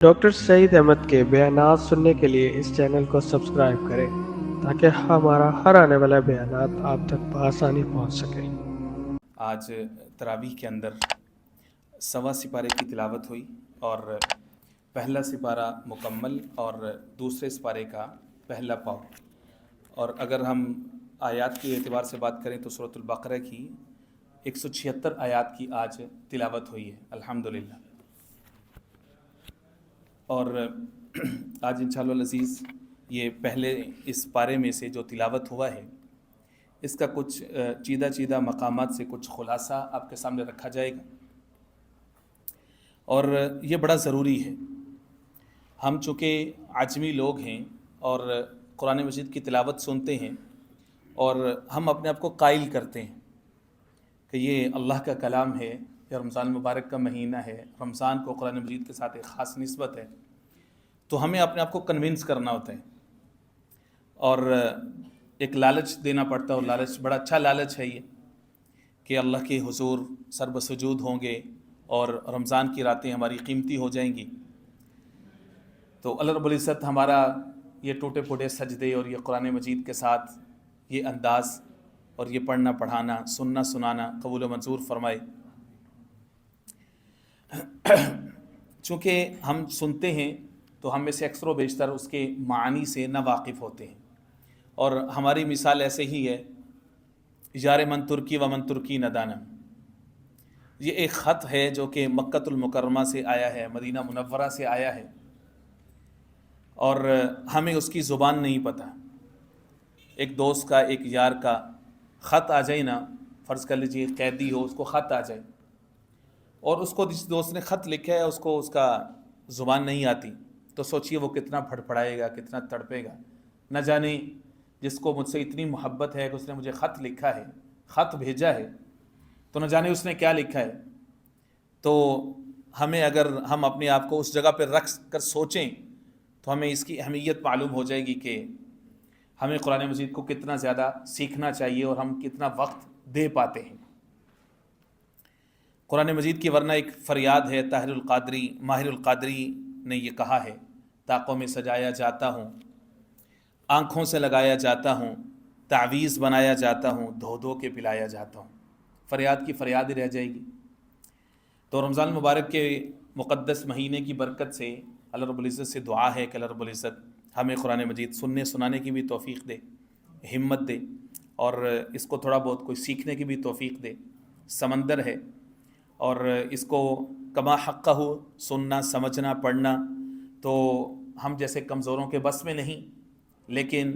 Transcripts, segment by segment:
Doctor سعید احمد کے بیانات سننے کے لیے اس چینل کو سبسکرائب کریں تاکہ ہمارا ہر آنے والا بیانات آپ تک بآسانی پہنچ سکے۔ آج تراویح کے اندر سوا سپارے کی تلاوت ہوئی اور پہلا سپارہ مکمل اور دوسرے سپارے کا پہلا پاؤ، اور اگر ہم آیات کے اعتبار سے بات کریں تو سورۃ البقرہ کی 176 آیات کی آج تلاوت ہوئی ہے الحمدللہ۔ اور آج انشاءاللہ العزیز یہ پہلے اس پارے میں سے جو تلاوت ہوا ہے اس کا کچھ چیدہ مقامات سے کچھ خلاصہ آپ کے سامنے رکھا جائے گا، اور یہ بڑا ضروری ہے۔ ہم چونکہ عجمی لوگ ہیں اور قرآن مجید کی تلاوت سنتے ہیں اور ہم اپنے آپ کو قائل کرتے ہیں کہ یہ اللہ کا کلام ہے، یہ رمضان مبارک کا مہینہ ہے، رمضان کو قرآن مجید کے ساتھ ایک خاص نسبت ہے، تو ہمیں اپنے آپ کو کنونس کرنا ہوتا ہے اور ایک لالچ دینا پڑتا ہے، اور لالچ بڑا اچھا لالچ ہے یہ کہ اللہ کے حضور سر بسجود ہوں گے اور رمضان کی راتیں ہماری قیمتی ہو جائیں گی، تو اللہ رب العزت ہمارا یہ ٹوٹے پھوٹے سجدے اور یہ قرآن مجید کے ساتھ یہ انداز اور یہ پڑھنا پڑھانا سننا سنانا قبول و منظور فرمائے۔ چونکہ ہم سنتے ہیں تو ہم میں سے اکثر و بیشتر اس کے معانی سے نا واقف ہوتے ہیں، اور ہماری مثال ایسے ہی ہے، یار من ترکی و من ترکی ندانم، یہ ایک خط ہے جو کہ مکۃ المکرمہ سے آیا ہے، مدینہ منورہ سے آیا ہے، اور ہمیں اس کی زبان نہیں پتہ۔ ایک دوست کا، ایک یار کا خط آ جائے نا، فرض کر لیجیے قیدی ہو، اس کو خط آ جائے اور اس کو جس دوست نے خط لکھا ہے اس کو اس کا زبان نہیں آتی، تو سوچئے وہ کتنا پھڑپھڑائے گا، کتنا تڑپے گا۔ نہ جانے جس کو مجھ سے اتنی محبت ہے کہ اس نے مجھے خط لکھا ہے، خط بھیجا ہے، تو نہ جانے اس نے کیا لکھا ہے۔ تو ہمیں اگر ہم اپنے آپ کو اس جگہ پہ رکھ کر سوچیں تو ہمیں اس کی اہمیت معلوم ہو جائے گی کہ ہمیں قرآن مجید کو کتنا زیادہ سیکھنا چاہیے اور ہم کتنا وقت دے پاتے ہیں قرآن مجید کی۔ ورنہ ایک فریاد ہے، طاہر القادری، ماہر القادری نے یہ کہا ہے، طاقوں میں سجایا جاتا ہوں، آنکھوں سے لگایا جاتا ہوں، تعویذ بنایا جاتا ہوں، دھو دھو کے پلایا جاتا ہوں۔ فریاد کی فریاد ہی رہ جائے گی۔ تو رمضان مبارک کے مقدس مہینے کی برکت سے اللہ رب العزت سے دعا ہے کہ اللہ رب العزت ہمیں قرآن مجید سننے سنانے کی بھی توفیق دے، ہمت دے، اور اس کو تھوڑا بہت کوئی سیکھنے کی بھی توفیق دے۔ سمندر ہے اور اس کو کما حقہ سننا، سمجھنا، پڑھنا تو ہم جیسے کمزوروں کے بس میں نہیں، لیکن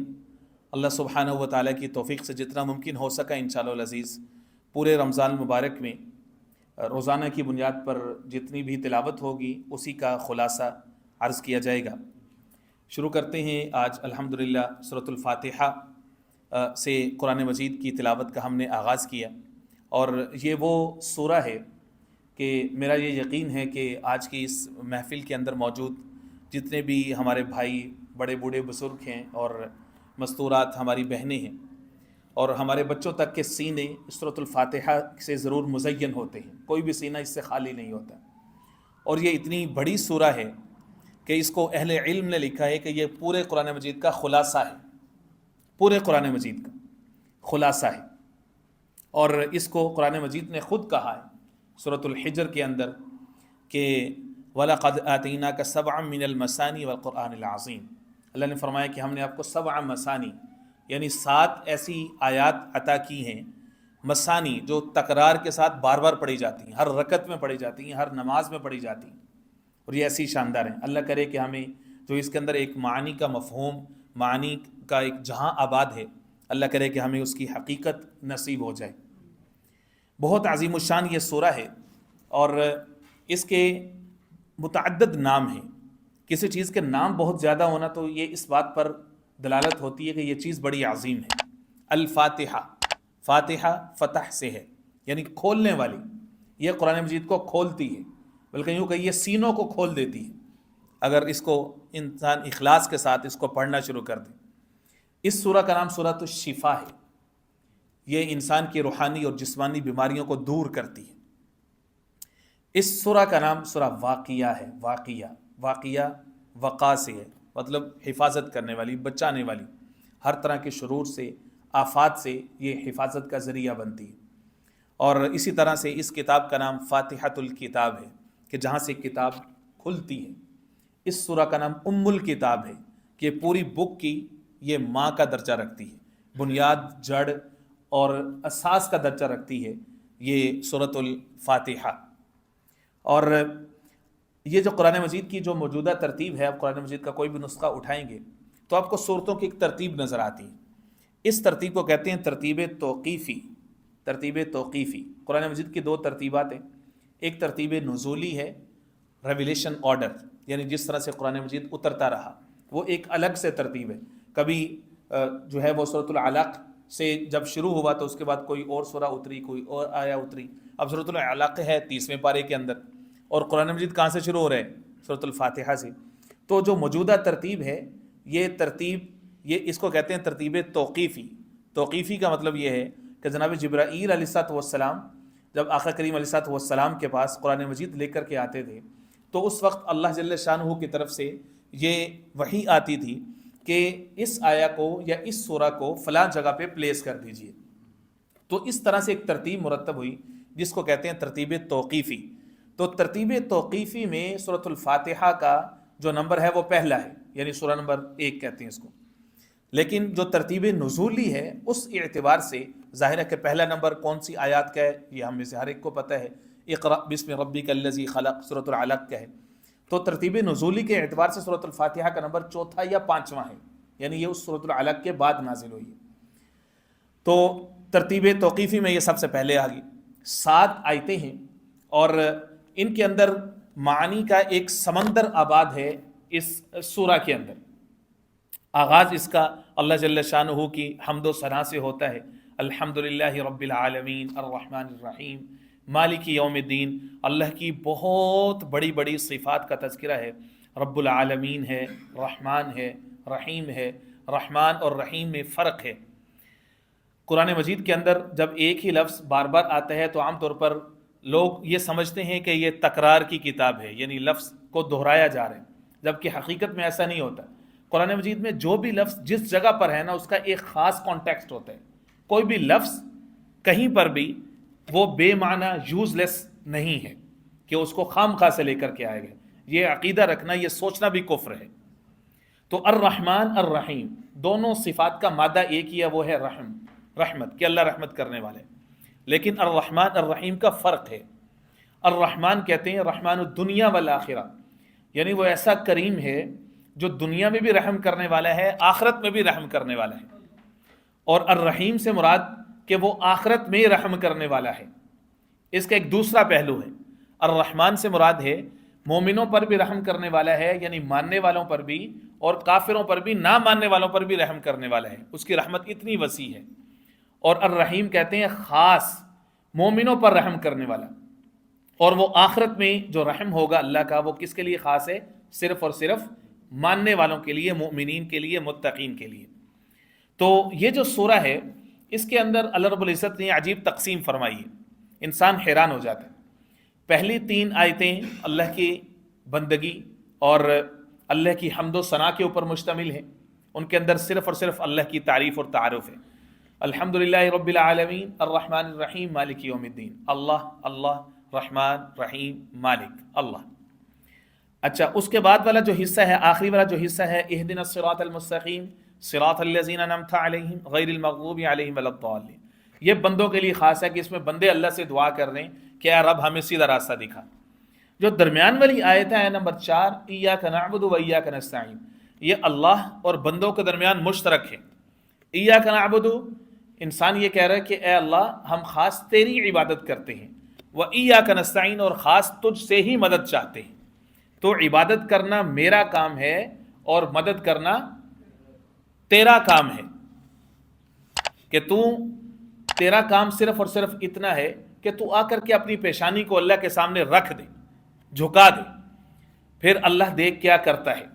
اللہ سبحانہ و تعالیٰ کی توفیق سے جتنا ممکن ہو سکا انشاءاللہ العزیز پورے رمضان مبارک میں روزانہ کی بنیاد پر جتنی بھی تلاوت ہوگی اسی کا خلاصہ عرض کیا جائے گا۔ شروع کرتے ہیں آج الحمدللہ سورۃ الفاتحہ سے قرآن مجید کی تلاوت کا ہم نے آغاز کیا، اور یہ وہ سورہ ہے کہ میرا یہ یقین ہے کہ آج کی اس محفل کے اندر موجود جتنے بھی ہمارے بھائی، بڑے بوڑھے بزرگ ہیں اور مستورات ہماری بہنیں ہیں اور ہمارے بچوں تک کے سینے سورۃ الفاتحہ سے ضرور مزین ہوتے ہیں، کوئی بھی سینہ اس سے خالی نہیں ہوتا۔ اور یہ اتنی بڑی سورہ ہے کہ اس کو اہل علم نے لکھا ہے کہ یہ پورے قرآن مجید کا خلاصہ ہے، پورے قرآن مجید کا خلاصہ ہے، اور اس کو قرآن مجید نے خود کہا ہے سورۃ الحجر کے اندر کہ وَلَقَدْ آتَيْنَاكَ سَبْعًا مِّنَ الْمَثَانِي وَالْقُرْآنِ الْعَظِيمِ، اللہ نے فرمایا کہ ہم نے آپ کو 7 مثانی یعنی 7 ایسی آیات عطا کی ہیں، مثانی جو تکرار کے ساتھ بار بار پڑھی جاتی ہیں، ہر رکعت میں پڑھی جاتی ہیں، ہر نماز میں پڑھی جاتی ہیں، اور یہ ایسی شاندار ہیں۔ اللہ کرے کہ ہمیں جو اس کے اندر ایک معنی کا مفہوم، معنی کا ایک جہاں آباد ہے، اللہ کرے کہ ہمیں اس کی حقیقت نصیب ہو جائے۔ بہت عظیم الشان یہ سورہ ہے، اور اس کے متعدد نام ہیں۔ کسی چیز کے نام بہت زیادہ ہونا تو یہ اس بات پر دلالت ہوتی ہے کہ یہ چیز بڑی عظیم ہے۔ الفاتحہ، فاتحہ فتح سے ہے یعنی کھولنے والی، یہ قرآن مجید کو کھولتی ہے، بلکہ یوں کہ یہ سینوں کو کھول دیتی ہے اگر اس کو انسان اخلاص کے ساتھ اس کو پڑھنا شروع کر دے۔ اس سورہ کا نام سورۃ الشفا ہے، یہ انسان کی روحانی اور جسمانی بیماریوں کو دور کرتی ہے۔ اس سورہ کا نام سورہ واقعہ ہے، واقعہ واقعہ وقا سے ہے، مطلب حفاظت کرنے والی، بچانے والی، ہر طرح کے شرور سے، آفات سے یہ حفاظت کا ذریعہ بنتی ہے۔ اور اسی طرح سے اس کتاب کا نام فاتحۃ الکتاب ہے کہ جہاں سے کتاب کھلتی ہے۔ اس سورہ کا نام ام الکتاب ہے کہ پوری بک کی یہ ماں کا درجہ رکھتی ہے، بنیاد، جڑ اور اساس کا درجہ رکھتی ہے یہ سورۃ الفاتحہ۔ اور یہ جو قرآن مجید کی جو موجودہ ترتیب ہے، آپ قرآن مجید کا کوئی بھی نسخہ اٹھائیں گے تو آپ کو صورتوں کی ایک ترتیب نظر آتی ہے۔ اس ترتیب کو کہتے ہیں ترتیب توقیفی۔ ترتیب توقیفی، قرآن مجید کی دو ترتیبات ہیں، ایک ترتیب نزولی ہے، ریویلیشن آرڈر، یعنی جس طرح سے قرآن مجید اترتا رہا وہ ایک الگ سے ترتیب ہے۔ کبھی جو ہے وہ سورۃ العلق سے جب شروع ہوا تو اس کے بعد کوئی اور سورہ اتری، کوئی اور آیا اتری۔ اب سورۃ العلق ہے 30ویں پارے کے اندر، اور قرآن مجید کہاں سے شروع ہو رہے ہیں؟ سورۃ الفاتحہ سے۔ تو جو موجودہ ترتیب ہے یہ ترتیب، یہ اس کو کہتے ہیں ترتیب توقیفی۔ توقیفی کا مطلب یہ ہے کہ جناب جبرائیل علیہ الصلوۃ والسلام جب آقا کریم علیہ الصلوۃ والسلام کے پاس قرآن مجید لے کر کے آتے تھے تو اس وقت اللہ جل شانہ کی طرف سے یہ وحی آتی تھی کہ اس آیا کو یا اس سورہ کو فلاں جگہ پہ پلیس کر دیجئے۔ تو اس طرح سے ایک ترتیب مرتب ہوئی جس کو کہتے ہیں ترتیب توقیفی۔ تو ترتیب توقیفی میں سورۃ الفاتحہ کا جو نمبر ہے وہ پہلا ہے، یعنی سورہ نمبر 1 کہتے ہیں اس کو۔ لیکن جو ترتیب نزولی ہے اس اعتبار سے ظاہر ہے کہ پہلا نمبر کون سی آیات کا ہے یہ ہم میں سے ہر ایک کو پتہ ہے، اقرأ بسم ربک الذی خلق سورۃ العلق کا ہے۔ تو ترتیب نزولی کے اعتبار سے سورۃ الفاتحہ کا نمبر چوتھا یا پانچواں ہے، یعنی یہ اس سورۃ العلق کے بعد نازل ہوئی ہے۔ تو ترتیب توقیفی میں یہ سب سے پہلے آ گئی۔ 7 آیتیں ہیں اور ان کے اندر معانی کا ایک سمندر آباد ہے اس سورہ کے اندر۔ آغاز اس کا اللہ جل شانہ کی حمد و ثنا سے ہوتا ہے، الحمدللہ رب العالمین الرحمن الرحیم مالک یوم الدین۔ اللہ کی بہت بڑی بڑی صفات کا تذکرہ ہے، رب العالمین ہے، رحمان ہے، رحیم ہے۔ رحمان اور رحیم میں فرق ہے۔ قرآن مجید کے اندر جب ایک ہی لفظ بار بار آتا ہے تو عام طور پر لوگ یہ سمجھتے ہیں کہ یہ تکرار کی کتاب ہے، یعنی لفظ کو دہرایا جا رہا ہے، جبکہ حقیقت میں ایسا نہیں ہوتا۔ قرآن مجید میں جو بھی لفظ جس جگہ پر ہے نا اس کا ایک خاص کانٹیکسٹ ہوتا ہے۔ کوئی بھی لفظ کہیں پر بھی وہ بے معنی یوز لیس نہیں ہے کہ اس کو خام خواہ سے لے کر کے آئے گئے، یہ عقیدہ رکھنا، یہ سوچنا بھی کفر ہے۔ تو الرحمن الرحیم دونوں صفات کا مادہ ایک ہی ہے، وہ ہے رحم، رحمت، کہ اللہ رحمت کرنے والے۔ لیکن الرحمن الرحیم کا فرق ہے۔ الرحمن کہتے ہیں رحمان الدنیا والآخرہ، یعنی وہ ایسا کریم ہے جو دنیا میں بھی رحم کرنے والا ہے، آخرت میں بھی رحم کرنے والا ہے۔ اور الرحیم سے مراد کہ وہ آخرت میں رحم کرنے والا ہے، اس کا ایک دوسرا پہلو ہے۔ الرحمن سے مراد ہے مومنوں پر بھی رحم کرنے والا ہے، یعنی ماننے والوں پر بھی، اور کافروں پر بھی، نہ ماننے والوں پر بھی رحم کرنے والا ہے، اس کی رحمت اتنی وسیع ہے۔ اور الرحیم کہتے ہیں خاص مومنوں پر رحم کرنے والا، اور وہ آخرت میں جو رحم ہوگا اللہ کا وہ کس کے لیے خاص ہے؟ صرف اور صرف ماننے والوں کے لیے، مؤمنین کے لیے، متقین کے لیے۔ تو یہ جو سورہ ہے اس کے اندر اللہ رب العزت نے عجیب تقسیم فرمائی ہے، انسان حیران ہو جاتا ہے۔ پہلی 3 آیتیں اللہ کی بندگی اور اللہ کی حمد و ثنا کے اوپر مشتمل ہیں، ان کے اندر صرف اور صرف اللہ کی تعریف اور تعارف ہے۔ الحمدللہ رب العالمین الرحمن الرحیم مالک یوم الدین، اللہ اللہ، رحمان رحیم مالک، اللہ۔ اچھا، اس کے بعد والا جو حصہ ہے، آخری والا جو حصہ ہے، اہدنا الصراط المستقیم صراط الذین انعمت علیہم غیر المغضوب علیہم ولا الضالین، یہ بندوں کے لیے خاص ہے کہ اس میں بندے اللہ سے دعا کر رہے ہیں کہ اے رب ہمیں سیدھا راستہ دکھا۔ جو درمیان والی آیت ہے نمبر 4، ایاک نعبد و ایاک نستعین، یہ اللہ اور بندوں کے درمیان مشترک ہے۔ ایاک نعبد، انسان یہ کہہ رہا ہے کہ اے اللہ ہم خاص تیری عبادت کرتے ہیں، و ایاک نستعین، اور خاص تجھ سے ہی مدد چاہتے ہیں۔ تو عبادت کرنا میرا کام ہے اور مدد کرنا تیرا کام ہے، کہ تیرا کام صرف اور صرف اتنا ہے کہ تو آ کر کے اپنی پیشانی کو اللہ کے سامنے رکھ دے، جھکا دے، پھر اللہ دیکھ کیا کرتا ہے۔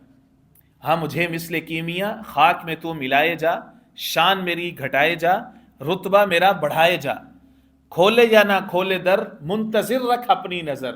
ہاں مجھے مثل کیمیا خاک میں تو ملائے جا، شان میری گھٹائے جا، رتبہ میرا بڑھائے جا، کھولے یا نہ کھولے در، منتظر رکھ اپنی نظر،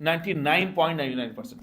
99.99%,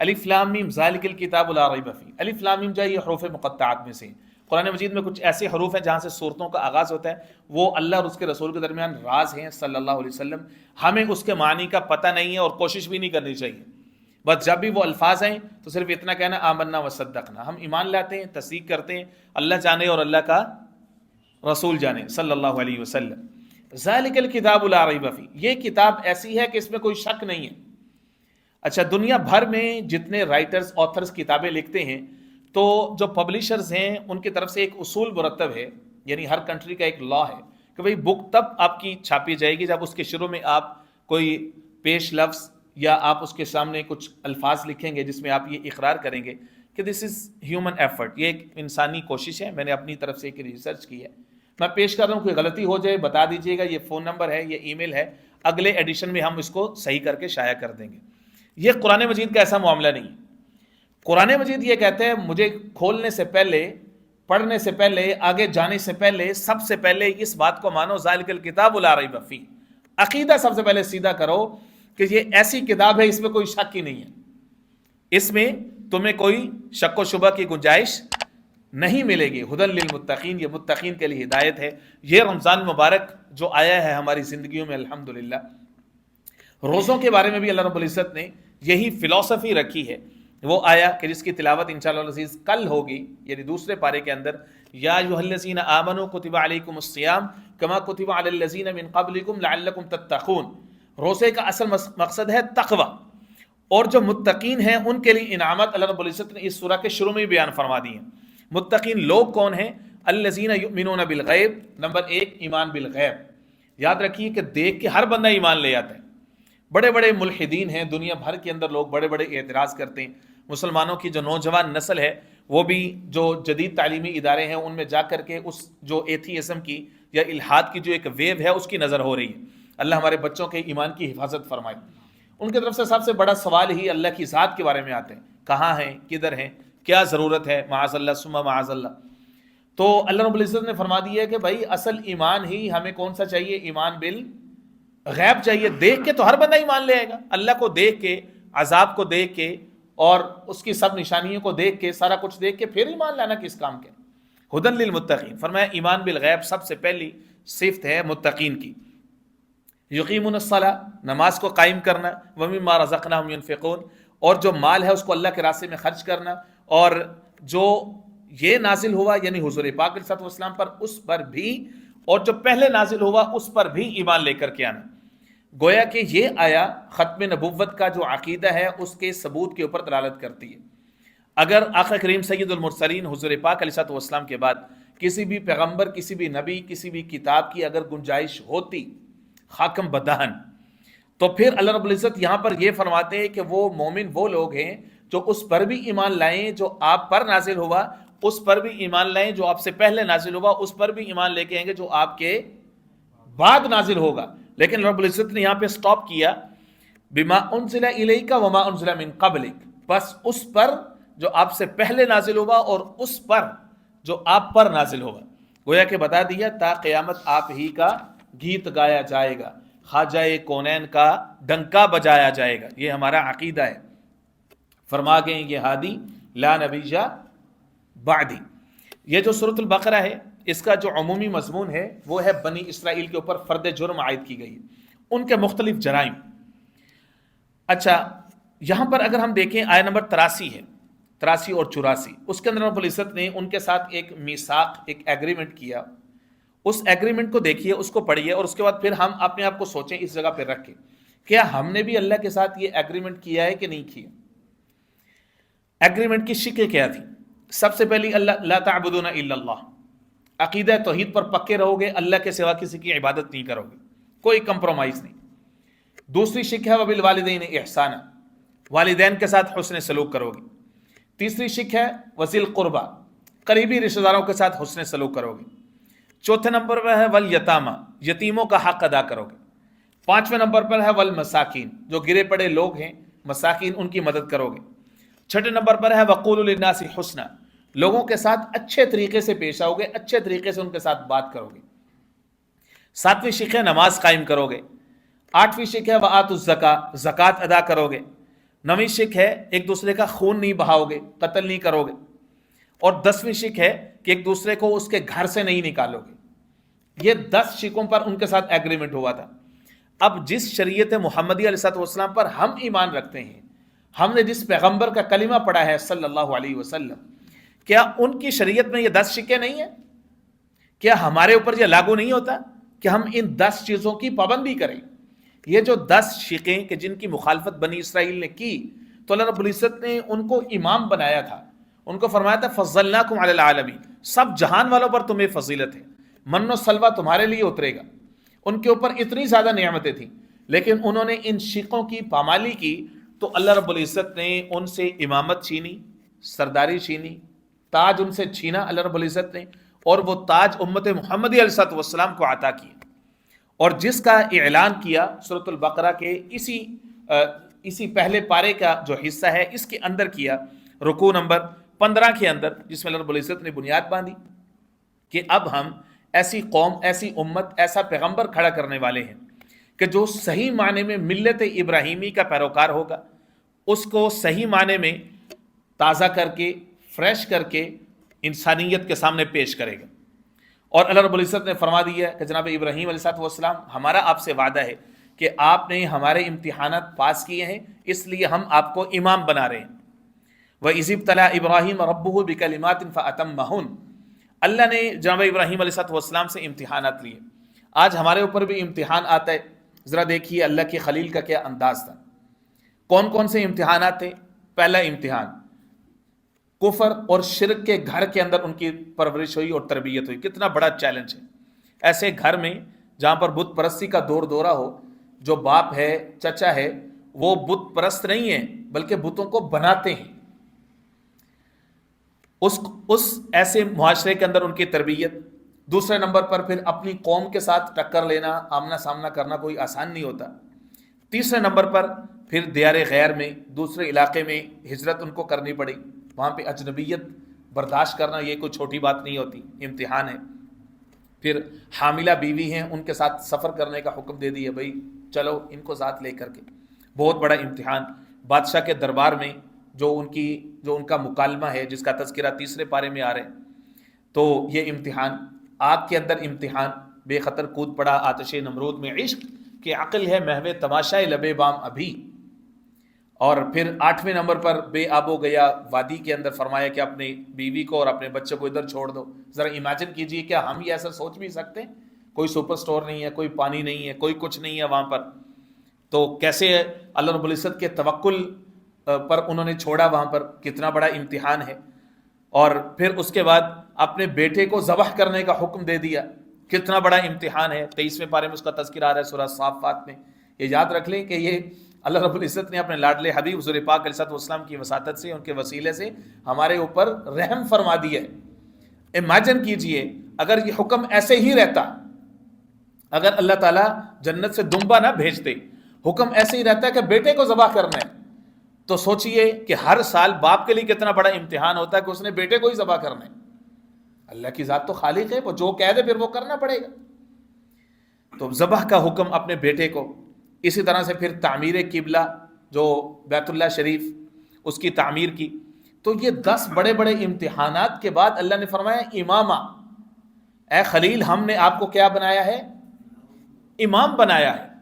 الف لام میم ذالک الکتاب لا ریب فیہ. الف لام میم جو ہے یہ حروف مقطعات میں سے. قرآن مجید میں کچھ ایسے حروف ہیں جہاں سے صورتوں کا آغاز ہوتا ہے، وہ اللہ اور اس کے رسول کے درمیان راز ہیں صلی اللہ علیہ وسلم. ہمیں اس کے معنی کا پتہ نہیں ہے اور کوشش بھی نہیں کرنی چاہیے. بس جب بھی وہ الفاظ ہیں تو صرف اتنا کہنا آمنا و صدقنا، ہم ایمان لاتے ہیں، تصدیق کرتے ہیں، اللہ جانے اور اللہ کا رسول جانے صلی اللہ علیہ وسلم. ذالک الکتاب لا ریب فیہ، یہ کتاب ایسی ہے کہ اس میں کوئی شک نہیں ہے. اچھا، دنیا بھر میں جتنے رائٹرز آتھرز کتابیں لکھتے ہیں تو جو پبلشرز ہیں ان کی طرف سے ایک اصول مرتب ہے، یعنی ہر کنٹری کا ایک لا ہے کہ بھئی بک تب آپ کی چھاپی جائے گی جب اس کے شروع میں آپ کوئی پیش لفظ یا آپ اس کے سامنے کچھ الفاظ لکھیں گے جس میں آپ یہ اقرار کریں گے کہ دس از ہیومن ایفرٹ، یہ ایک انسانی کوشش ہے، میں نے اپنی طرف سے ایک ریسرچ کی ہے، میں پیش کر رہا ہوں، کوئی غلطی ہو جائے بتا دیجیے گا، یہ فون نمبر ہے، یہ ای میل ہے، اگلے ایڈیشن میں ہم اس کو صحیح کر کے شائع کر دیں گے. یہ قرآن مجید کا ایسا معاملہ نہیں ہے. قرآن مجید یہ کہتے ہیں مجھے کھولنے سے پہلے، پڑھنے سے پہلے، آگے جانے سے پہلے، سب سے پہلے اس بات کو مانو ذالک الکتاب لا ریب فیہ. عقیدہ سب سے پہلے سیدھا کرو کہ یہ ایسی کتاب ہے اس میں کوئی شک ہی نہیں ہے، اس میں تمہیں کوئی شک و شبہ کی گنجائش نہیں ملے گی. ہدی للمتقین، یہ متقین کے لیے ہدایت ہے. یہ رمضان مبارک جو آیا ہے ہماری زندگیوں میں الحمدللہ، روزوں کے بارے میں بھی اللہ رب العزت نے یہی فلسفی رکھی ہے. وہ آیا کہ جس کی تلاوت انشاءاللہ العزیز کل ہوگی، یعنی دوسرے پارے کے اندر، یا ایھا الذین آمنوا کتب علیکم الصیام کما کتب علی الذین من قبلکم لعلکم تتقون. روزے کا اصل مقصد ہے تقوی، اور جو متقین ہیں ان کے لیے انعامات اللہ رب العزت نے اس سورہ کے شروع میں بیان فرما دی ہیں. متقین لوگ کون ہیں؟ الذین یؤمنون بالغیب، نمبر 1 ایمان بالغیب. یاد رکھیے کہ دیکھ کے ہر بندہ ایمان لے آتا ہے. بڑے بڑے ملحدین ہیں دنیا بھر کے اندر، لوگ بڑے بڑے اعتراض کرتے ہیں. مسلمانوں کی جو نوجوان نسل ہے وہ بھی جو جدید تعلیمی ادارے ہیں ان میں جا کر کے اس جو ایتھیزم کی یا الحاد کی جو ایک ویو ہے اس کی نظر ہو رہی ہے. اللہ ہمارے بچوں کے ایمان کی حفاظت فرمائے. ان کی طرف سے سب سے بڑا سوال ہی اللہ کی ذات کے بارے میں آتے ہیں، کہاں ہیں، کدھر ہیں، کیا ضرورت ہے، معاذ اللہ ثم معاذ اللہ. تو اللہ رب العزت نے فرما دیا ہے کہ بھائی اصل ایمان ہی ہمیں کون سا چاہیے؟ ایمان بالغیب چاہیے. دیکھ کے تو ہر بندہ ایمان لے آئے گا، اللہ کو دیکھ کے، عذاب کو دیکھ کے، اور اس کی سب نشانیوں کو دیکھ کے، سارا کچھ دیکھ کے پھر ایمان لانا کس کام کے؟ ہدی للمتقین. فرمایا ایمان بالغیب سب سے پہلی صفت ہے متقین کی. یقیمون الصلاۃ، نماز کو قائم کرنا، ومما رزقناہم ینفقون، اور جو مال ہے اس کو اللہ کے راستے میں خرچ کرنا. اور جو یہ نازل ہوا یعنی حضور پاک علیہ الصلوۃ والسلام پر، اس پر بھی، اور جو پہلے نازل ہوا اس پر بھی ایمان لے کر کے آنا. گویا کہ یہ آیا ختم نبوت کا جو عقیدہ ہے اس کے ثبوت کے اوپر دلالت کرتی ہے. اگر آقا کریم سید المرسلین حضور پاک علیہ الصلوۃ والسلام کے بعد کسی بھی پیغمبر، کسی بھی نبی، کسی بھی کتاب کی اگر گنجائش ہوتی حاکم بدہن، تو پھر اللہ رب العزت یہاں پر یہ فرماتے ہیں کہ وہ مومن وہ لوگ ہیں جو اس پر بھی ایمان لائیں جو آپ پر نازل ہوا، اس پر بھی ایمان لائیں جو آپ سے پہلے نازل ہوا، اس پر بھی ایمان لے کے آئیں گے جو آپ کے بعد نازل ہوگا. لیکن رب العزت نے یہاں پہ سٹاپ کیا، بما انزل الیک وما انزل من قبلک، بس اس پر جو آپ سے پہلے نازل ہوگا اور اس پر جو آپ پر نازل ہوگا. گویا کہ بتا دیا تا قیامت آپ ہی کا گیت گایا جائے گا، خواجہ کونین کا ڈنکا بجایا جائے گا. یہ ہمارا عقیدہ ہے. فرما گئے یہ ہادی لا نبی بعدی. یہ جو سورۃ البقرہ ہے اس کا جو عمومی مضمون ہے وہ ہے بنی اسرائیل کے اوپر فرد جرم عائد کی گئی، ان کے مختلف جرائم. اچھا، یہاں پر اگر ہم دیکھیں آیہ نمبر 83 ہے، 83 اور 84، اس کے اندر رب العزت نے ان کے ساتھ ایک میثاق، ایک ایگریمنٹ کیا. اس ایگریمنٹ کو دیکھیے، اس کو پڑھیے، اور اس کے بعد پھر ہم اپنے آپ کو سوچیں اس جگہ پہ رکھ کے، کیا ہم نے بھی اللہ کے ساتھ یہ ایگریمنٹ کیا ہے کہ نہیں کیا؟ ایگریمنٹ کی شکیں کیا تھی؟ سب سے پہلی اللہ لا تعبدون الا اللہ، عقیدہ توحید پر پکے رہو گے، اللہ کے سوا کسی کی عبادت نہیں کرو گے، کوئی کمپرومائز نہیں. دوسری شک ہے وبالوالدین احسانا، والدین کے ساتھ حسن سلوک کرو گے. تیسری شک ہے وذی القربی، قریبی رشتہ داروں کے ساتھ حسن سلوک کرو گے. چوتھے نمبر پر ہے والیتامی، یتیموں کا حق ادا کرو گے. پانچویں نمبر پر ہے والمساکین، جو گرے پڑے لوگ ہیں مساکین، ان کی مدد کرو گے. چھٹے نمبر پر ہے وقولوا للناس حسنا، لوگوں کے ساتھ اچھے طریقے سے پیش آؤ گے، اچھے طریقے سے ان کے ساتھ بات کرو گے. ساتویں شک ہے نماز قائم کرو گے. آٹھویں شک ہے وآتوا الزکاۃ، زکوٰۃ ادا کرو گے. 9ویں شک ہے ایک دوسرے کا خون نہیں بہاؤ گے، قتل نہیں کرو گے، اور 10ویں شک ہے کہ ایک دوسرے کو اس کے گھر سے نہیں نکالو گے۔ یہ 10 شکوں پر ان کے ساتھ ایگریمنٹ ہوا تھا۔ اب جس شریعت محمدی علیہ السلام پر ہم ایمان رکھتے ہیں، ہم نے جس پیغمبر کا کلمہ پڑھا ہے صلی اللہ علیہ وسلم، کیا ان کی شریعت میں یہ 10 شکیں نہیں ہیں؟ کیا ہمارے اوپر یہ لاگو نہیں ہوتا کہ ہم ان 10 چیزوں کی پابندی کریں؟ یہ جو 10 شکیں کہ جن کی مخالفت بنی اسرائیل نے کی، تو اللہ رب العزت نے ان کو امام بنایا تھا، ان کو فرمایا تھا فضلناکم علی العالمین، سب جہان والوں پر تمہیں فضیلت ہے، من و سلوہ تمہارے لیے اترے گا۔ ان کے اوپر اتنی زیادہ نعمتیں تھیں، لیکن انہوں نے ان شقوں کی پامالی کی، تو اللہ رب العزت نے ان سے امامت چھینی، سرداری چھینی، تاج ان سے چھینا اللہ رب العزت نے، اور وہ تاج امت محمدی علیہ السلام کو عطا کیا، اور جس کا اعلان کیا سورۃ البقرہ کے اسی پہلے پارے کا جو حصہ ہے اس کے اندر کیا، رکوع نمبر 15 کے اندر، جس میں اللہ رب العزت نے بنیاد باندھی کہ اب ہم ایسی قوم، ایسی امت، ایسا پیغمبر کھڑا کرنے والے ہیں کہ جو صحیح معنی میں ملت ابراہیمی کا پیروکار ہوگا، اس کو صحیح معنی میں تازہ کر کے، فریش کر کے انسانیت کے سامنے پیش کرے گا۔ اور اللہ رب العزت نے فرما دیا کہ جناب ابراہیم علیہ السلام، ہمارا آپ سے وعدہ ہے کہ آپ نے ہمارے امتحانات پاس کیے ہیں، اس لیے ہم آپ کو امام بنا رہے ہیں۔ وَإِذِ ابْتَلَىٰ إِبْرَاهِيمَ رَبُّهُ بِكَلِمَاتٍ فَأَتَمَّهُنَّ، اللہ نے جناب ابراہیم علیہ السلام سے امتحانات لیے، آج ہمارے اوپر بھی امتحان آتا ہے۔ ذرا دیکھیے اللہ کے خلیل کا کیا انداز تھا۔ کون کون سے امتحانات تھے؟ پہلا امتحان کفر اور شرک کے گھر کے اندر ان کی پرورش ہوئی اور تربیت ہوئی، کتنا بڑا چیلنج ہے۔ ایسے گھر میں جہاں پر بت پرستی کا دور دورہ ہو، جو باپ ہے، چچا ہے، وہ بت پرست نہیں ہے بلکہ بتوں کو بناتے ہیں، اس ایسے معاشرے کے اندر ان کی تربیت۔ دوسرے نمبر پر پھر اپنی قوم کے ساتھ ٹکر لینا، آمنا سامنا کرنا کوئی آسان نہیں ہوتا۔ تیسرے نمبر پر پھر دیار غیر میں، دوسرے علاقے میں ہجرت ان کو کرنی پڑی، وہاں پہ اجنبیت برداشت کرنا یہ کوئی چھوٹی بات نہیں ہوتی، امتحان ہے۔ پھر حاملہ بیوی ہیں، ان کے ساتھ سفر کرنے کا حکم دے دیا، بھائی چلو ان کو ساتھ لے کر کے، بہت بڑا امتحان۔ بادشاہ کے دربار میں جو ان کا مکالمہ ہے، جس کا تذکرہ تیسرے پارے میں آ رہے ہیں، تو یہ امتحان، آگ کے اندر امتحان، بے خطر کود پڑا آتش نمرود میں، عشق کی عقل ہے محو تماشائے لبے بام ابھی۔ اور پھر 8ویں نمبر پر بے آب و گیا وادی کے اندر فرمایا کہ اپنی بیوی کو اور اپنے بچے کو ادھر چھوڑ دو۔ ذرا امیجن کیجئے، کیا ہم یہ ایسا سوچ بھی سکتے ہیں؟ کوئی سپر سٹور نہیں ہے، کوئی پانی نہیں ہے، کوئی کچھ نہیں ہے وہاں پر، تو کیسے اللہ رب العزت کے توکل پر انہوں نے چھوڑا، وہاں پر کتنا بڑا امتحان ہے۔ اور پھر اس کے بعد اپنے بیٹے کو ذبح کرنے کا حکم دے دیا، کتنا بڑا امتحان ہے۔ 23ویں پارے میں اس کا تذکرہ آ رہا ہے سورہ صافات میں۔ یہ یاد رکھ لیں کہ یہ اللہ رب العزت نے اپنے لاڈلے حبیب حضور پاک علیہ السلام کی وساطت سے، ان کے وسیلے سے ہمارے اوپر رحم فرما دیا ہے۔ امیجن کیجئے اگر یہ حکم ایسے ہی رہتا، اگر اللہ تعالیٰ جنت سے دمبا نہ بھیجتے، حکم ایسے ہی رہتا ہے کہ بیٹے کو ذبح کرنا ہے، تو سوچئے کہ ہر سال باپ کے لیے کتنا بڑا امتحان ہوتا ہے کہ اس نے بیٹے کو ہی ذبح کرنا ہے۔ اللہ کی ذات تو خالق ہے، وہ جو کہہ دے پھر وہ کرنا پڑے گا۔ تو ذبح کا حکم اپنے بیٹے کو، اسی طرح سے پھر تعمیر قبلہ جو بیت اللہ شریف، اس کی تعمیر کی۔ تو یہ 10 بڑے بڑے امتحانات کے بعد اللہ نے فرمایا امامہ، اے خلیل ہم نے آپ کو کیا بنایا ہے؟ امام بنایا ہے۔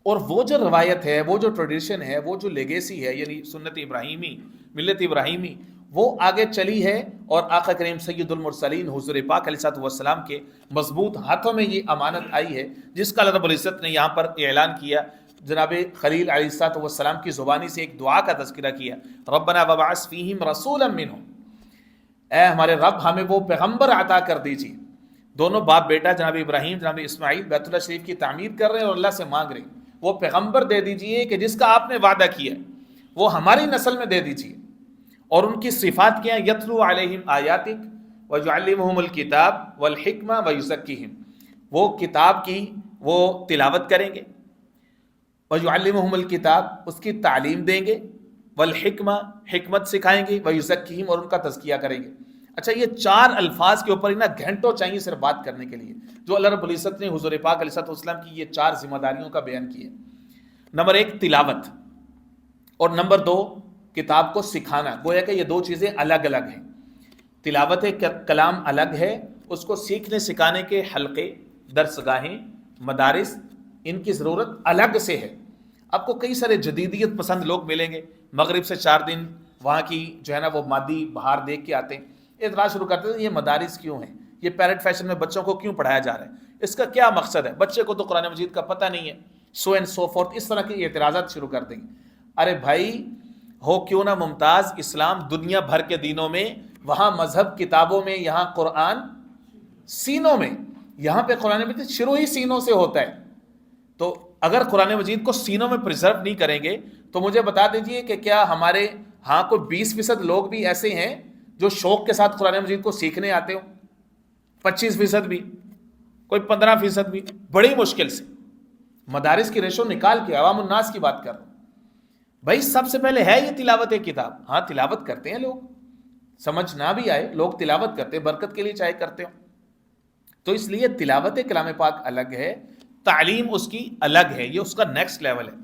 اور وہ جو روایت ہے، وہ جو ٹریڈیشن ہے، وہ جو لیگیسی ہے، یعنی سنت ابراہیمی، ملت ابراہیمی، وہ آگے چلی ہے، اور آقا کریم سید المرسلین حضور پاک علیہ السلام کے مضبوط ہاتھوں میں یہ امانت آئی ہے، جس کا اللہ رب العزت نے یہاں پر اعلان کیا۔ جناب خلیل علیہ السلام کی زبانی سے ایک دعا کا تذکرہ کیا، ربنا وابعث فیہم رسولا منہم، اے ہمارے رب ہمیں وہ پیغمبر عطا کر دیجیے۔ دونوں باپ بیٹا جناب ابراہیم، جناب اسماعیل بیت اللہ شریف کی تعمیر کر رہے ہیں اور اللہ سے مانگ رہے ہیں، وہ پیغمبر دے دیجئے کہ جس کا آپ نے وعدہ کیا، وہ ہماری نسل میں دے دیجئے۔ اور ان کی صفات کیا ہیں؟ یتلو علیہم آیاتک ویعلمہم الکتاب والحکمہ ویزکیہم، وہ کتاب کی وہ تلاوت کریں گے، ویعلمہم الکتاب اس کی تعلیم دیں گے، والحکمہ حکمت سکھائیں گے، ویزکیہم اور ان کا تزکیہ کریں گے۔ اچھا، یہ 4 الفاظ کے اوپر گھنٹوں چاہیے صرف بات کرنے کے لیے، جو اللہ رب العزت نے حضور پاک علیہ السلام کی یہ 4 ذمہ داریوں کا بیان کیا۔ نمبر 1 تلاوت، اور نمبر 2 کتاب کو سکھانا. گویا کہ یہ دو چیزیں الگ الگ ہیں. تلاوت کلام الگ ہے، اس کو سیکھنے سکھانے کے حلقے، درس گاہیں، مدارس، ان کی ضرورت الگ سے ہے. آپ کو کئی سارے جدیدیت پسند لوگ ملیں گے، مغرب سے 4 دن وہاں کی جو ہے نا وہ مادی بہار دیکھ کے آتے ہیں، اعتراض شروع کرتے ہیں یہ مدارس کیوں ہیں، یہ پیرٹ فیشن میں بچوں کو کیوں پڑھایا جا رہا ہے، اس کا کیا مقصد ہے، بچے کو تو قرآن مجید کا پتہ نہیں ہے، سو اینڈ سو فورتھ، اس طرح کے اعتراضات شروع کر دیں گے. ارے بھائی ہو کیوں نہ ممتاز، اسلام دنیا بھر کے دینوں میں، وہاں مذہب کتابوں میں، یہاں قرآن سینوں میں، یہاں پہ قرآن مجید شروع ہی سینوں سے ہوتا ہے. تو اگر قرآن مجید کو سینوں میں پریزرو نہیں کریں گے تو مجھے بتا دیجئے کہ کیا ہمارے ہاں کوئی 20% لوگ بھی ایسے ہیں جو شوق کے ساتھ قرآن مجید کو سیکھنے آتے ہوں، 25% بھی، کوئی 15% بھی، بڑی مشکل سے. مدارس کی ریشو نکال کے عوام الناس کی بات کر رہا ہوں. بھائی سب سے پہلے ہے یہ تلاوت کتاب. ہاں تلاوت کرتے ہیں لوگ، سمجھ نہ بھی آئے لوگ تلاوت کرتے ہیں، برکت کے لیے چاہے کرتے ہوں. تو اس لیے تلاوت کلام پاک الگ ہے، تعلیم اس کی الگ ہے، یہ اس کا نیکسٹ لیول ہے.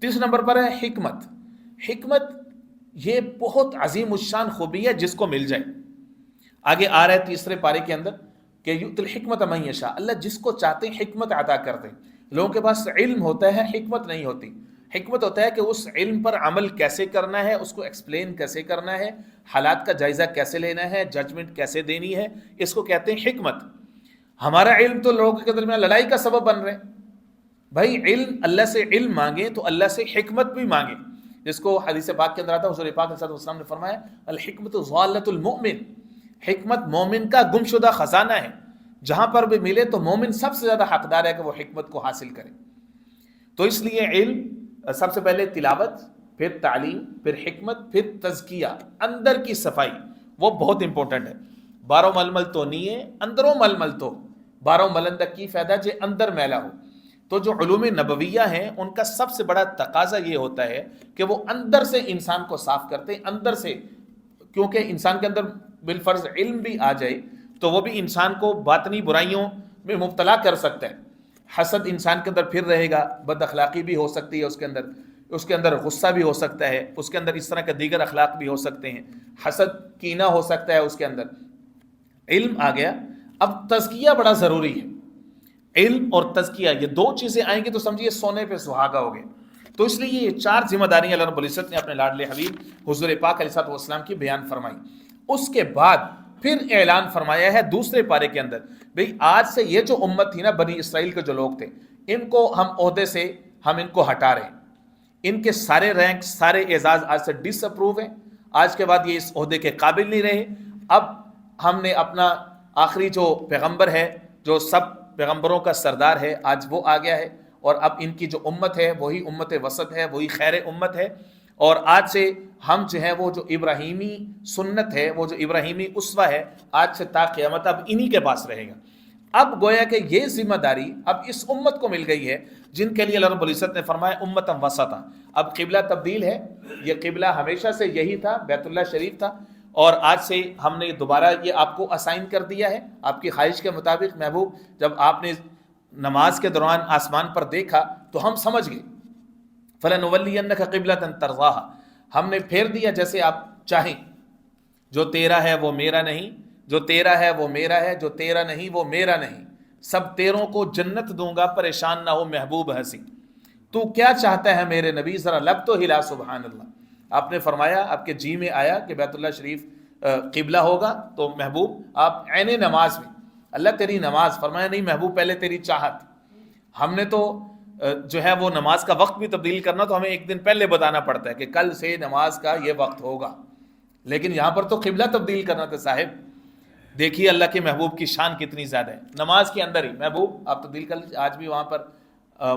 تیسرے نمبر پر ہے حکمت. حکمت یہ بہت عظیم الشان خوبی ہے جس کو مل جائے. آگے آ رہا ہے تیسرے پارے کے اندر کہ یؤتی الحکمت من یشاء، اللہ جس کو چاہتے ہیں حکمت عطا کر دیں. لوگوں کے پاس علم ہوتا ہے، حکمت نہیں ہوتی. حکمت ہوتا ہے کہ اس علم پر عمل کیسے کرنا ہے، اس کو ایکسپلین کیسے کرنا ہے، حالات کا جائزہ کیسے لینا ہے، ججمنٹ کیسے دینی ہے، اس کو کہتے ہیں حکمت. ہمارا علم تو لوگوں کے درمیان لڑائی کا سبب بن رہے ہیں. بھائی علم، اللہ سے علم مانگیں تو اللہ سے حکمت بھی مانگیں، جس کو حدیث پاک کے اندر آتا ہے، حضور پاک صلی اللہ علیہ وسلم نے فرمایا الحکمت ضالۃ المؤمن، حکمت مومن کا گمشدہ خزانہ ہے. جہاں پر بھی ملے تو مومن سب سے زیادہ حقدار ہے کہ وہ حکمت کو حاصل کرے. تو اس لیے علم سب سے پہلے تلاوت، پھر تعلیم، پھر حکمت، پھر تزکیہ، اندر کی صفائی، وہ بہت امپورٹنٹ ہے. بارو ململ تو نہیں ہے، اندروں ململ تو بارو ملندہ کی فائدہ جے اندر میلا ہو. تو جو علوم نبویہ ہیں ان کا سب سے بڑا تقاضا یہ ہوتا ہے کہ وہ اندر سے انسان کو صاف کرتے ہیں، اندر سے. کیونکہ انسان کے اندر بالفرض علم بھی آ جائے تو وہ بھی انسان کو باطنی برائیوں میں مبتلا کر سکتا ہے. حسد انسان کے اندر پھر رہے گا، بد اخلاقی بھی ہو سکتی ہے اس کے اندر غصہ بھی ہو سکتا ہے، اس کے اندر اس طرح کے دیگر اخلاق بھی ہو سکتے ہیں، حسد، کینہ ہو سکتا ہے اس کے اندر. علم آ گیا، اب تزکیہ بڑا ضروری ہے. علم اور تزکیہ یہ دو چیزیں آئیں گی تو سمجھیے سونے پہ سہاگا ہو گئے. تو اس لیے یہ 4 ذمہ داریاں اللہ رب العزت نے اپنے لاڈلے حبیب حضور پاک علیہ الصلوۃ والسلام کی بیان فرمائی. اس کے بعد پھر اعلان فرمایا ہے دوسرے پارے کے اندر، بھئی آج سے یہ جو امت تھی نا، بنی اسرائیل کے جو لوگ تھے، ان کو ہم عہدے سے ہم ان کو ہٹا رہے ہیں. ان کے سارے رینک، سارے اعزاز آج سے ڈس اپروو ہیں. آج کے بعد یہ اس عہدے کے قابل نہیں رہے. اب ہم نے اپنا آخری جو پیغمبر ہے، جو سب پیغمبروں کا سردار ہے، آج وہ آ گیا ہے. اور اب ان کی جو امت ہے وہی امت وسط ہے، وہی خیر امت ہے. اور آج سے ہم جو ہے وہ جو ابراہیمی سنت ہے، وہ جو ابراہیمی اسوہ ہے، آج سے تا قیامت اب انہی کے پاس رہے گا. اب گویا کہ یہ ذمہ داری اب اس امت کو مل گئی ہے جن کے لیے اللہ رب العزت نے فرمایا امتم وسطا. اب قبلہ تبدیل ہے، یہ قبلہ ہمیشہ سے یہی تھا، بیت اللہ شریف تھا، اور آج سے ہم نے دوبارہ یہ آپ کو اسائن کر دیا ہے آپ کی خواہش کے مطابق. محبوب جب آپ نے نماز کے دوران آسمان پر دیکھا تو ہم سمجھ گئے، فَلَنُوَلِّيَنَّكَ قِبْلَةً تَرْضَاهَا، ہم نے پھیر دیا جیسے آپ چاہیں. جو تیرا ہے وہ میرا نہیں، جو تیرا ہے وہ میرا ہے، جو تیرا نہیں وہ میرا نہیں. سب تیروں کو جنت دوں گا، پریشان نہ ہو محبوب ہنسی. تو کیا چاہتا ہے میرے نبی، ذرا لب تو ہلا سبحان اللہ. آپ نے فرمایا، آپ کے جی میں آیا کہ بیت اللہ شریف قبلہ ہوگا، تو محبوب آپ عین نماز میں، اللہ تیری نماز، فرمایا نہیں محبوب پہلے تیری چاہت. ہم نے تو جو ہے وہ نماز کا وقت بھی تبدیل کرنا تو ہمیں ایک دن پہلے بتانا پڑتا ہے کہ کل سے نماز کا یہ وقت ہوگا، لیکن یہاں پر تو قبلہ تبدیل کرنا تھا صاحب. دیکھیے اللہ کے محبوب کی شان کتنی زیادہ ہے. نماز کے اندر ہی محبوب آپ تبدیل کر لیجیے. آج بھی وہاں پر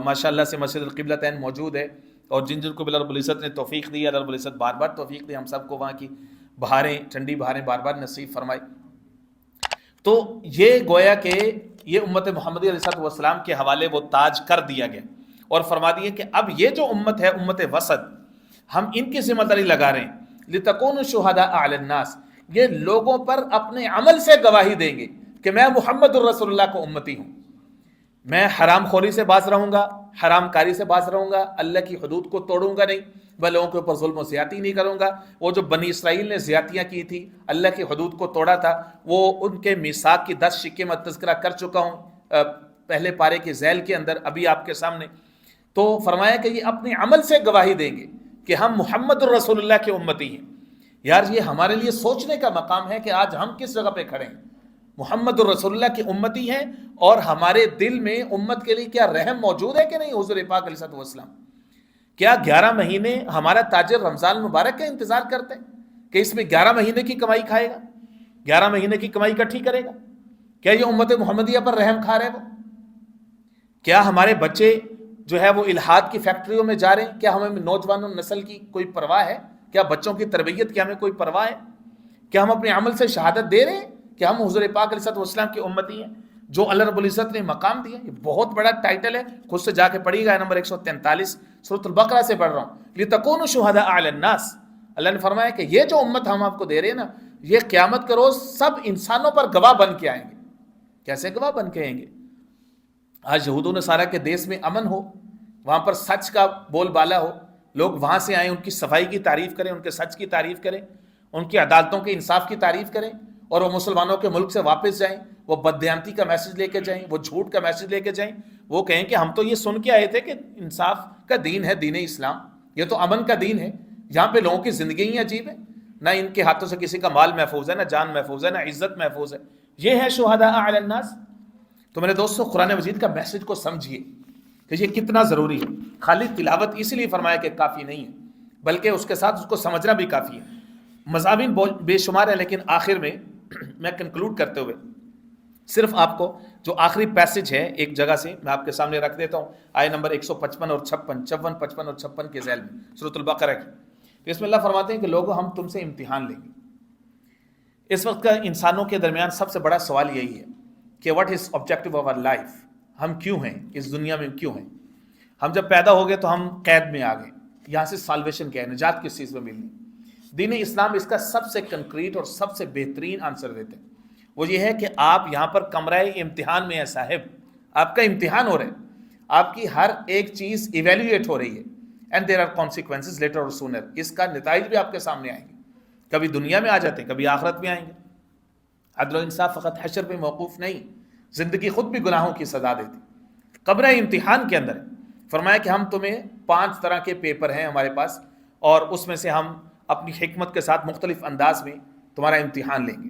ماشاء اللہ سے مسجد القبلتین موجود ہے، اور جن کو بھی اللہ رب العزت نے توفیق دی، اللہ رب العزت بار بار توفیق دی، ہم سب کو وہاں کی بہاریں، ٹھنڈی بہاریں بار بار نصیب فرمائی. تو یہ گویا کہ یہ امت محمدی علیہ الصلوۃ والسلام کے حوالے وہ تاج کر دیا گیا، اور فرما دیے کہ اب یہ جو امت ہے، امت وسط، ہم ان کی ذمہ داری لگا رہے ہیں. لِتَكُونُوا شُهَدَاءَ عَلَى النَّاسِ، یہ لوگوں پر اپنے عمل سے گواہی دیں گے کہ میں محمد الرسول اللہ کو امتی ہوں. میں حرام خوری سے باز رہوں گا، حرام کاری سے باز رہوں گا، اللہ کی حدود کو توڑوں گا نہیں، میں لوگوں کے اوپر ظلم و زیادتی نہیں کروں گا. وہ جو بنی اسرائیل نے زیادتیاں کی تھی, اللہ کی حدود کو توڑا تھا, وہ ان کے میثاق کی 10 شکے میں تذکرہ کر چکا ہوں پہلے پارے کے ذیل کے اندر ابھی آپ کے سامنے. تو فرمایا کہ یہ اپنے عمل سے گواہی دیں گے کہ ہم محمد الرسول اللہ کے امتی ہیں. یار یہ ہمارے لیے سوچنے کا مقام ہے کہ آج ہم کس جگہ پہ کھڑے ہیں. محمد الرسول اللہ کی امتی ہیں, اور ہمارے دل میں امت کے لیے کیا رحم موجود ہے کہ نہیں. حضور پاک علیہ السلام کیا 11 مہینے ہمارا تاجر رمضان مبارک کا انتظار کرتے ہیں کہ اس میں 11 مہینے کی کمائی کھائے گا, 11 مہینے کی کمائی اکٹھی کرے گا؟ کیا یہ امت محمدیہ پر رحم کھا رہے وہ؟ کیا ہمارے بچے جو ہے وہ الہاد کی فیکٹریوں میں جا رہے ہیں؟ کیا ہمیں نوجوانوں نسل کی کوئی پرواہ ہے؟ کیا بچوں کی تربیت کی ہمیں کوئی پرواہ ہے؟ کیا ہم اپنے عمل سے شہادت دے رہے ہیں کہ ہم حضور پاک علیہ السلام کی امتی ہیں جو اللہ رب العزت نے مقام دیا؟ یہ بہت بڑا ٹائٹل ہے, خود سے جا کے پڑھیے گا, نمبر 143 سورۃ البقرہ سے پڑھ رہا ہوں. لِتَكُونُوا شُهَدَاءَ عَلَى النَّاسِ. اللہ نے فرمایا کہ یہ جو امت ہم آپ کو دے رہے ہیں نا, یہ قیامت کے روز سب انسانوں پر گواہ بن کے آئیں گے. کیسے گواہ بن کے آئیں گے؟ آج یہود و نصارہ کے دیس میں امن ہو, وہاں پر سچ کا بول بالا ہو, لوگ وہاں سے آئیں, ان کی صفائی کی تعریف کریں, ان کے سچ کی تعریف کریں, ان کی عدالتوں کے انصاف کی تعریف کریں, اور وہ مسلمانوں کے ملک سے واپس جائیں, وہ بددیانتی کا میسج لے کے جائیں, وہ جھوٹ کا میسج لے کے جائیں, وہ کہیں کہ ہم تو یہ سن کے آئے تھے کہ انصاف کا دین ہے دین اسلام, یہ تو امن کا دین ہے, یہاں پہ لوگوں کی زندگی ہی عجیب ہے, نہ ان کے ہاتھوں سے کسی کا مال محفوظ ہے, نہ جان محفوظ ہے, نہ عزت محفوظ ہے. یہ ہے شہداء علی الناس. تو میرے دوستو, قرآن مجید کا میسج کو سمجھیے کہ یہ کتنا ضروری ہے. خالی تلاوت اس لیے فرمایا کہ کافی نہیں ہے, بلکہ اس کے ساتھ اس کو سمجھنا بھی کافی ہے. مضامین بے شمار ہے, لیکن آخر میں میں کنکلوڈ کرتے ہوئے صرف آپ کو جو آخری پیسج ہے ایک جگہ سے میں آپ کے سامنے رکھ دیتا ہوں, آیت نمبر 155 اور 56, 55 اور 56 کے ذیل میں سورۃ البقرہ کی. اس میں اللہ فرماتے ہیں کہ لوگوں ہم تم سے امتحان لیں گے. اس وقت کا انسانوں کے درمیان سب سے بڑا سوال یہی ہے کہ what is objective of our life. ہم کیوں ہیں اس دنیا میں, کیوں ہیں؟ ہم جب پیدا ہو گئے تو ہم قید میں آ گئے, یہاں سے سالویشن کیا ہے, نجات کس چیز میں ملنی؟ دین اسلام اس کا سب سے کنکریٹ اور سب سے بہترین آنسر دیتے ہیں. وہ یہ ہے کہ آپ یہاں پر کمرہ امتحان میں ہیں صاحب, آپ کا امتحان ہو رہا ہے, آپ کی ہر ایک چیز ایویلویٹ ہو رہی ہے, and there are consequences later اور سونر. اس کا نتائج بھی آپ کے سامنے آئیں گے, کبھی دنیا میں آ جاتے ہیں, کبھی آخرت میں آئیں گے. عدل و انصاف فقط حشر پہ موقوف نہیں, زندگی خود بھی گناہوں کی سزا دیتی. قبر امتحان کے اندر فرمایا کہ ہم تمہیں 5 طرح کے پیپر ہیں ہمارے پاس, اور اس میں سے ہم اپنی حکمت کے ساتھ مختلف انداز میں تمہارا امتحان لیں گے.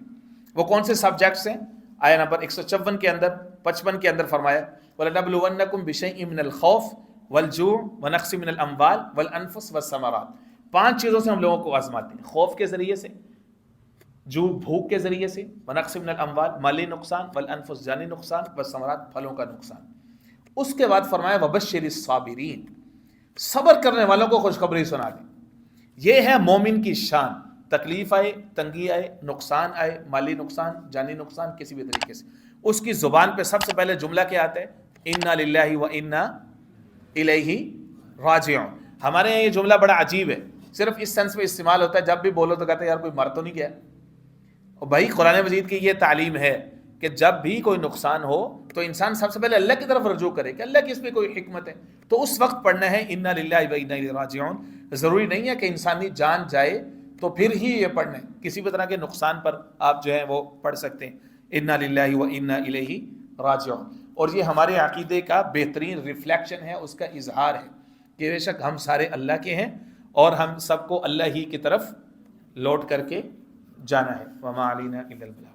وہ کون سے سبجیکٹس ہیں؟ آیت نمبر 154 کے اندر 55 کے اندر فرمایا وَلَنَبْلُوَنَّكُمْ بِشَيْءٍ مِّنَ الْخَوْفِ وَالْجُوعِ وَنَقْصٍ مِّنَ الْأَمْوَالِ وَالْأَنفُسِ وَالثَّمَرَاتِ. 5 چیزوں سے ہم لوگوں کو آزماتے ہیں, خوف کے ذریعے سے, بھوک کے ذریعے سے, وَنَقْصٍ مِّنَ الْأَمْوَالِ مالی نقصان, وَالْأَنفُسِ جانی نقصان, وَالثَّمَرَاتِ پھلوں کا نقصان. اس کے بعد فرمایا وَبَشِّرِ الصَّابِرِينَ, صبر کرنے والوں کو خوشخبری سنا دیں. یہ ہے مومن کی شان. تکلیف آئے, تنگی آئے, نقصان آئے, مالی نقصان, جانی نقصان, کسی بھی طریقے سے, اس کی زبان پہ سب سے پہلے جملہ کیا آتا ہے؟ انا للہ و انا الیہ راجعون. ہمارے یہاں یہ جملہ بڑا عجیب ہے, صرف اس سینس میں استعمال ہوتا ہے جب بھی بولو تو کہتے ہیں یار کوئی مر تو نہیں گیا. اور بھائی قرآن مجید کی یہ تعلیم ہے کہ جب بھی کوئی نقصان ہو تو انسان سب سے پہلے اللہ کی طرف رجوع کرے کہ اللہ کی اس میں کوئی حکمت ہے, تو اس وقت پڑھنا ہے انا للہ و انا الیہ راجعون. ضروری نہیں ہے کہ انسانی جان جائے تو پھر ہی یہ پڑھنا ہے, کسی بھی طرح کے نقصان پر آپ جو ہے وہ پڑھ سکتے ہیں انا للہ و انا الیہ راجعون. اور یہ ہمارے عقیدے کا بہترین ریفلیکشن ہے, اس کا اظہار ہے کہ بے شک ہم سارے اللہ کے ہیں اور ہم سب کو اللہ ہی کی طرف لوٹ کر کے جانا ہے. وما علینا الا البلاغ.